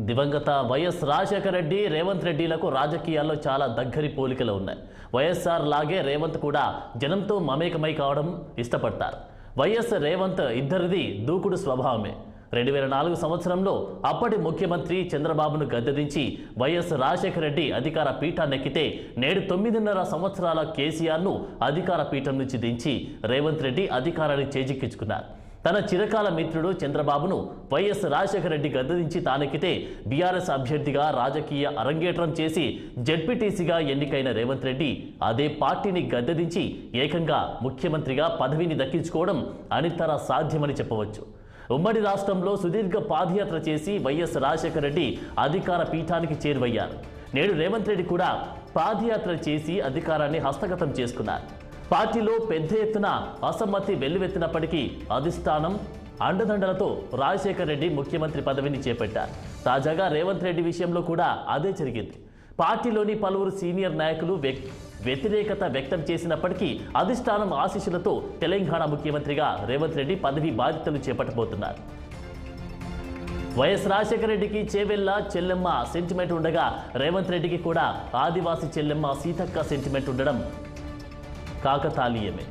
దివంగత వైఎస్ రాజశేఖర రెడ్డి రేవంత్ రెడ్డిలకు రాజకీయాల్లో చాలా దగ్గరి పోలికలు ఉన్నాయి. వైఎస్ఆర్ లాగే రేవంత్ కూడా జనంతో మమేకమై కావడం ఇష్టపడతారు. వైఎస్ రేవంత్ ఇద్దరిది దూకుడు స్వభావమే. 2004 సంవత్సరంలో అప్పటి ముఖ్యమంత్రి చంద్రబాబును గద్దెదించి వైఎస్ రాజశేఖర రెడ్డి అధికార పీఠాన్నెక్కితే నేడు 9.5 సంవత్సరాల కేసీఆర్ను అధికార పీఠం నుంచి దించి రేవంత్ రెడ్డి అధికారాన్ని చేజిక్కించుకున్నారు. తన చిరకాల మిత్రుడు చంద్రబాబును వైఎస్ రాజశేఖర రెడ్డి గద్దెదించి తానెక్కితే బీఆర్ఎస్ అభ్యర్థిగా రాజకీయ అరంగేట్రం చేసి జెడ్పీటీసీగా ఎన్నికైన రేవంత్ రెడ్డి అదే పార్టీని గద్దెదించి ఏకంగా ముఖ్యమంత్రిగా పదవిని దక్కించుకోవడం అనితర సాధ్యమని చెప్పవచ్చు. ఉమ్మడి రాష్ట్రంలో సుదీర్ఘ పాదయాత్ర చేసి వైఎస్ రాజశేఖర రెడ్డి అధికార పీఠానికి చేరువయ్యారు. నేడు రేవంత్ రెడ్డి కూడా పాదయాత్ర చేసి అధికారాన్ని హస్తగతం చేసుకున్నారు. పార్టీలో పెద్ద ఎత్తున అసమ్మతి వెల్లువెత్తినప్పటికీ అధిష్టానం అండదండలతో రాజశేఖర రెడ్డి ముఖ్యమంత్రి పదవిని చేపట్టారు. తాజాగా రేవంత్ రెడ్డి విషయంలో కూడా అదే జరిగింది. పార్టీలోని పలువురు సీనియర్ నాయకులు వ్యతిరేకత వ్యక్తం చేసినప్పటికీ అధిష్టానం ఆశీస్సులతో తెలంగాణ ముఖ్యమంత్రిగా రేవంత్ రెడ్డి పదవి బాధ్యతలు చేపట్టబోతున్నారు. వైఎస్ రాజశేఖర రెడ్డికి చేవెళ్ల చెల్లెమ్మ సెంటిమెంట్ ఉండగా రేవంత్ రెడ్డికి కూడా ఆదివాసీ చెల్లెమ్మ సీతక్క సెంటిమెంట్ ఉండడం కాకతాళీయమే.